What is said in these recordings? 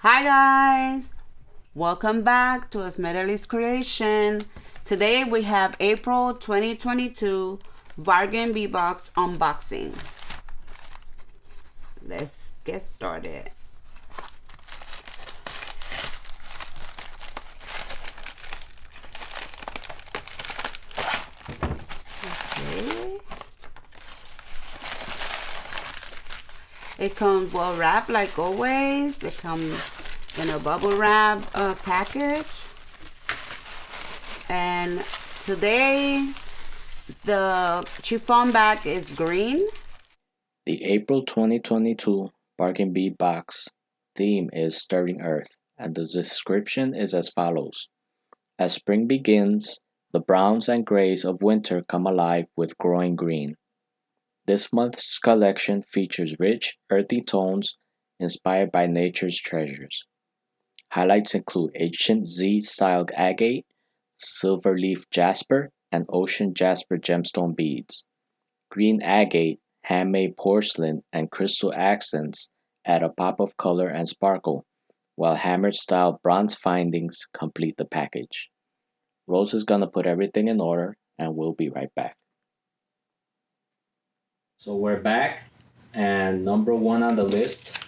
Hi guys, welcome back to Esmeralees Creation. Today we have April 2022 Bargain Bead Box unboxing. Let's get started. Okay. It comes well wrapped like always. It comes in a bubble wrap package. And today the chiffon bag is green. The April 2022 Bargain Bead Box theme is Stirring Earth, and the description is as follows. As spring begins, the browns and grays of winter come alive with growing green. This month's collection features rich, earthy tones inspired by nature's treasures. Highlights include ancient Z-style agate, silver leaf jasper, and ocean jasper gemstone beads. Green agate, handmade porcelain, and crystal accents add a pop of color and sparkle, while hammered-style bronze findings complete the package. Rose is gonna put everything in order, and we'll be right back. So we're back, and number one on the list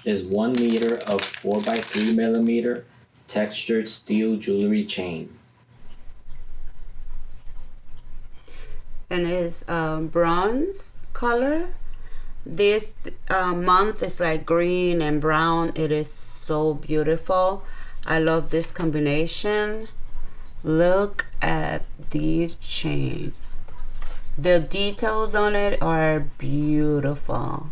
is 1 meter of 4x3 millimeter textured steel jewelry chain. And it's bronze color. This month is like green and brown. It is so beautiful. I love this combination. Look at these chains. The details on it are beautiful.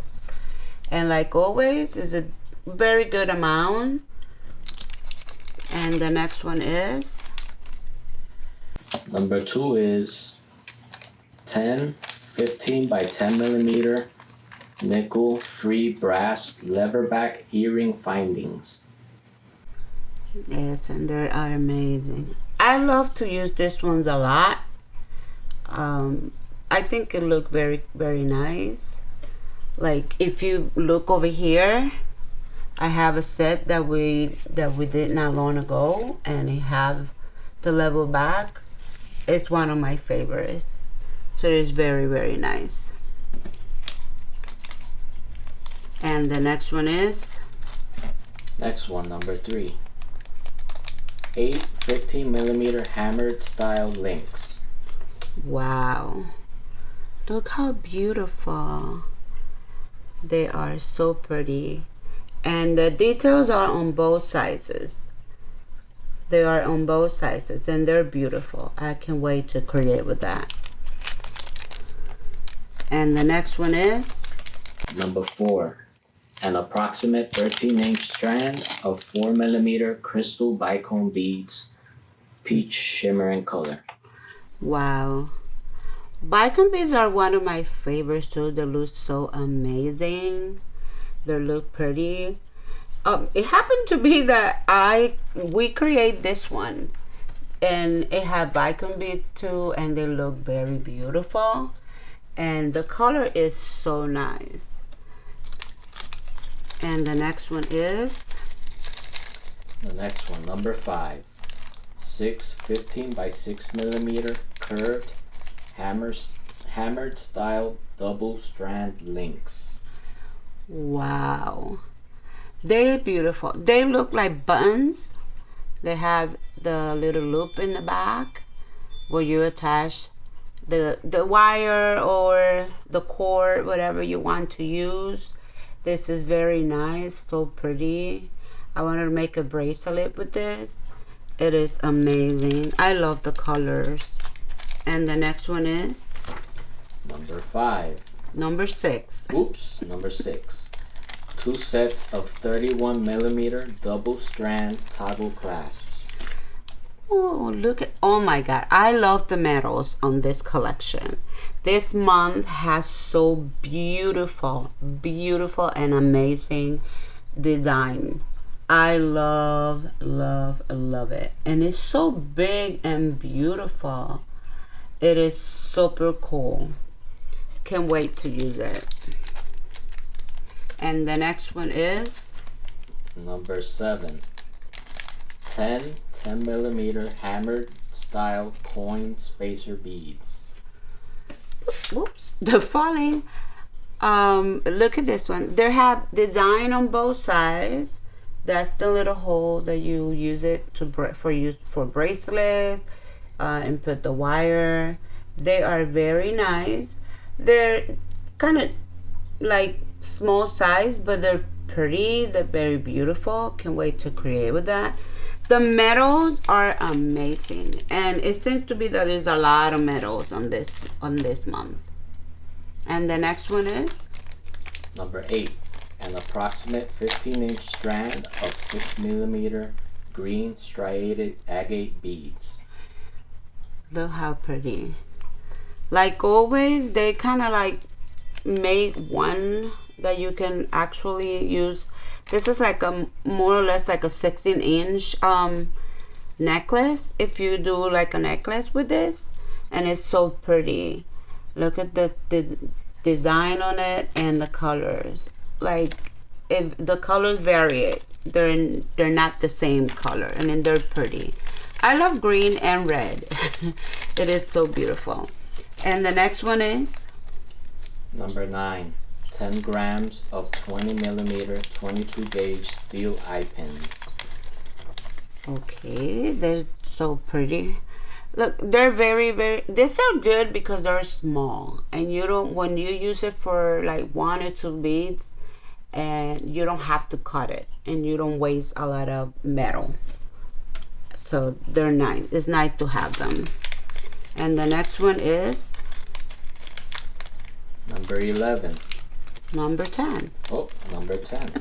And like always, is a very good amount. And the next one is? Number two is 15 by 10 millimeter nickel free brass leatherback earring findings. Yes, and they are amazing. I love to use these ones a lot. I think it look very, very nice. Like if you look over here, I have a set that we did not long ago, and it have the level back. It's one of my favorites. So it's very, very nice. And the next one is? Next one, number three. 8 15 millimeter hammered style links. Wow. Look how beautiful. They are so pretty. And the details are on both sizes. They are on both sizes and they're beautiful. I can't wait to create with that. And the next one is? Number four. An approximate 13-inch strand of 4 millimeter crystal bicone beads, peach shimmering color. Wow. Bicone beads are one of my favorites too. They look so amazing. They look pretty. It happened to be that we create this one, and it had bicone beads too, and they look very beautiful, and the color is so nice. And the next one is? The next one, number five. 6 15 by 6 millimeter curved hammered style double strand links. Wow. They're beautiful. They look like buttons. They have the little loop in the back where you attach the wire or the cord, whatever you want to use. This is very nice, so pretty. I wanted to make a bracelet with this. It is amazing. I love the colors. And the next one is? Number five. Number six. Oops, number six. 2 sets of 31 millimeter double strand toggle clasps. Oh, look at, oh my God. I love the metals on this collection. This month has so beautiful and amazing design. I love it. And it's so big and beautiful. It is super cool. Can't wait to use it. And the next one is? Number 7. 10 millimeter hammered style coin spacer beads. Whoops, they're falling. Look at this one. They have design on both sides. That's the little hole that you use it to for bracelets, and put the wire. They are very nice. They're kind of like small size, but they're pretty. They're very beautiful. Can't wait to create with that. The metals are amazing, and it seems to be that there's a lot of metals on this month. And the next one is Number 8. An approximate 15-inch strand of 6 millimeter green striated agate beads. look how pretty. Like always, they kind of like make one that you can actually use. This is like a more or less like a 16-inch necklace, if you do like a necklace with this, and it's so pretty. Look at the design on it and the colors. Like, if the colors vary, they're not the same color, and then they're pretty. I love green and red. It is so beautiful. And the next one is Number 9. 10 grams of 20 millimeter 22 gauge steel eye pins. okay. They're so pretty. Look, they're very. These are good because they're small, and you don't when you use it for like 1 or 2 beads, and you don't have to cut it, and you don't waste a lot of metal. So they're nice. It's nice to have them. And the next one is Number 11. number 10. Oh, number 10.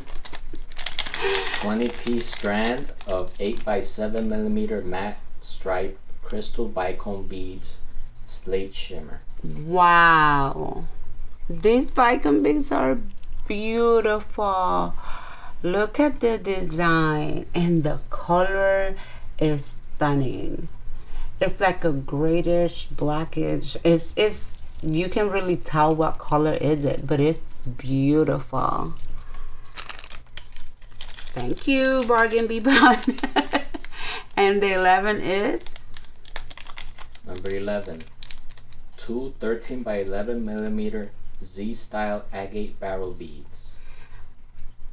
20-piece strand of 8 by 7 millimeter matte stripe crystal bicone beads, slate shimmer. Wow. These bicon beads are beautiful. Look at the design, and the color is stunning. It's like a grayish, blackish. It's you can really tell what color is it, but it's beautiful. Thank you, Bargain Bead Box. And the 11 is Number 11. 2 13 by 11 millimeter Z-style agate barrel beads.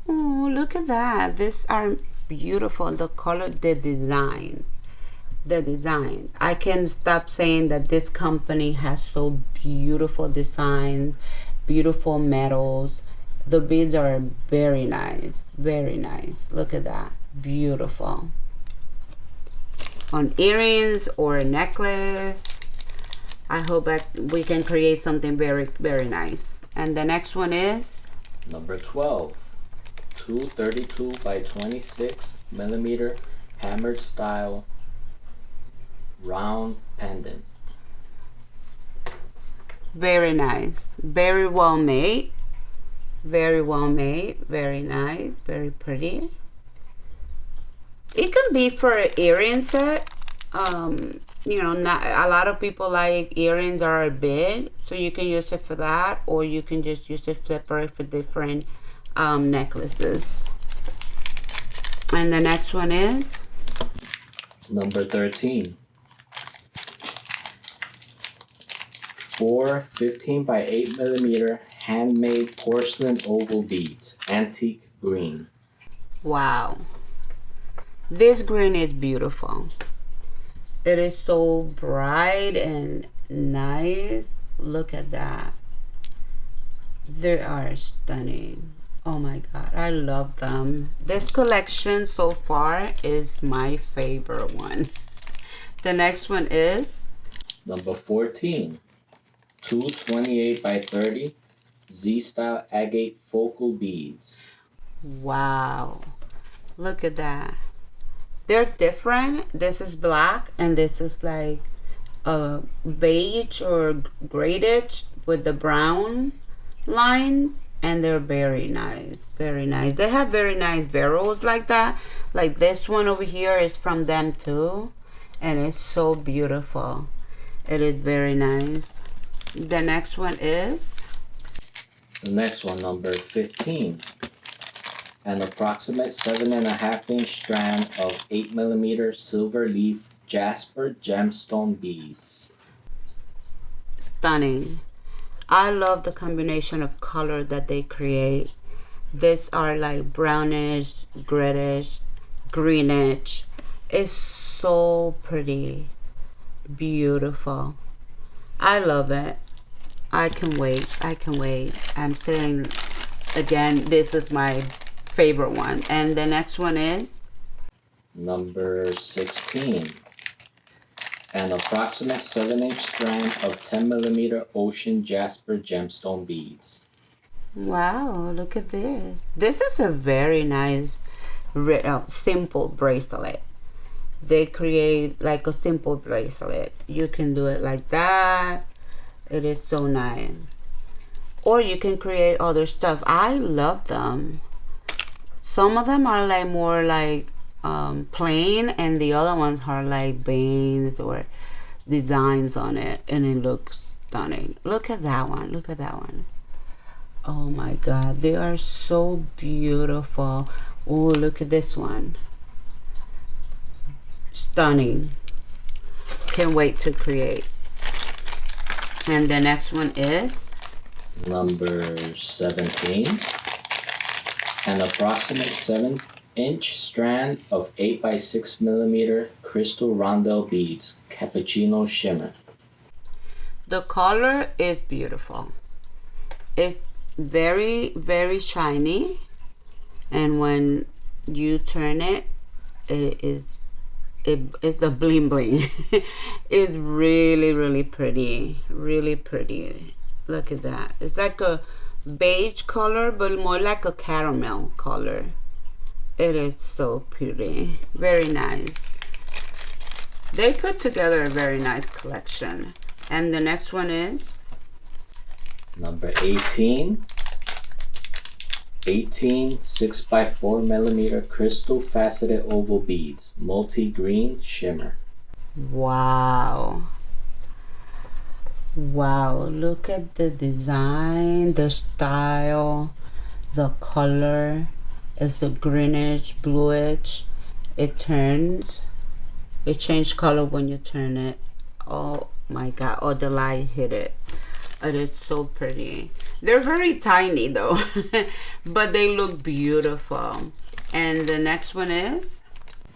oh, look at that. These are beautiful. The color, the design. I can't stop saying that this company has so beautiful designs, beautiful metals. The beads are very nice. Look at that. Beautiful. On earrings or a necklace. I hope that we can create something very nice. And the next one is Number 12. 2 32 by 26 millimeter hammered style round pendant. very nice. Very well made. Very nice. Very pretty. It can be for an earring set. Not a lot of people like earrings are big, so you can use it for that, or you can just use it separate for different necklaces. And the next one is Number 13. 4 15 by 8 millimeter handmade porcelain oval beads, antique green. wow. This green is beautiful. It is so bright and nice. Look at that. They are stunning. Oh my god, I love them. This collection so far is my favorite one. The next one is Number 14. 2 28 by 30 Z-style agate focal beads. wow. Look at that. They're different. This is black, and this is like beige or grayish with the brown lines, and they're very nice. They have very nice barrels like that. Like this one over here is from them too, and it's so beautiful. It is very nice. The next one is The next one, number 15. An approximate 7.5-inch strand of 8mm silver leaf jasper gemstone beads. Stunning. I love the combination of color that they create. These are like brownish, reddish, greenish. It's so pretty, beautiful. I love it. I can wait. I can wait. I'm saying again, this is my favorite one. And the next one is Number 16. An approximate 7-inch strand of 10mm ocean jasper gemstone beads. wow, look at this. This is a very nice, simple bracelet. They create like a simple bracelet. You can do it like that. It is so nice. Or you can create other stuff. I love them. Some of them are like more like plain, and the other ones are like veins or designs on it, and it looks stunning. Look at that one. Look at that one. Oh my god, they are so beautiful. Oh, look at this one. Stunning. Can't wait to create. And the next one is Number 17. An approximate 7-inch strand of 8x6mm crystal rondelle beads, cappuccino shimmer. the color is beautiful. It's very, very shiny, and when you turn it, it is the bling bling. It's really, really pretty. Really pretty. Look at that. It's like a beige color, but more like a caramel color. It is so pretty. Very nice. They put together a very nice collection. And the next one is Number 18. 18 6x4mm crystal faceted oval beads, multi-green shimmer. wow. Wow, look at the design, the style, the color. It's a greenish, bluish. It changes color when you turn it. Oh my god, oh, the light hit it. It is so pretty. They're very tiny though, but they look beautiful. And the next one is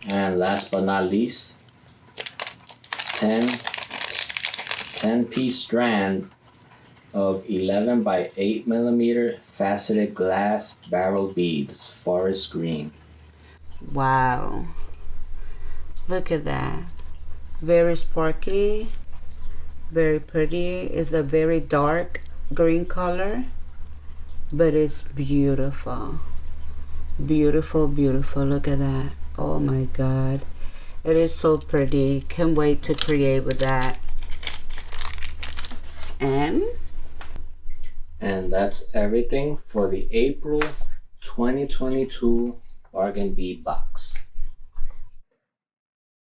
And last but not least, 10 10-piece strand of 11x8mm faceted glass barrel beads, forest green. wow. Look at that. Very sparkly, very pretty. It's a very dark green color, but it's beautiful. Beautiful, beautiful. Look at that. Oh my god. It is so pretty. Can't wait to create with that. And that's everything for the April 2022 Bargain Bead Box.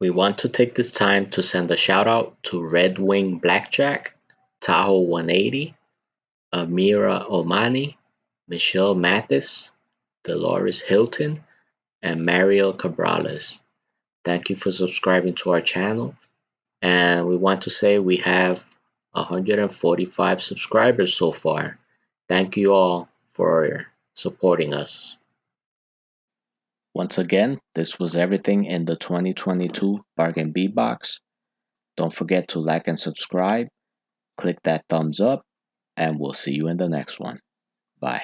We want to take this time to send a shout out to Red Wing Blackjack, Tahoe 180, Amira Omani, Michelle Mathis, Dolores Hilton, and Mariel Cabrales. Thank you for subscribing to our channel. And we want to say we have 145 subscribers so far. Thank you all for supporting us. Once again, this was everything in the 2022 Bargain Bead Box. Don't forget to like and subscribe, click that thumbs up, and we'll see you in the next one. Bye.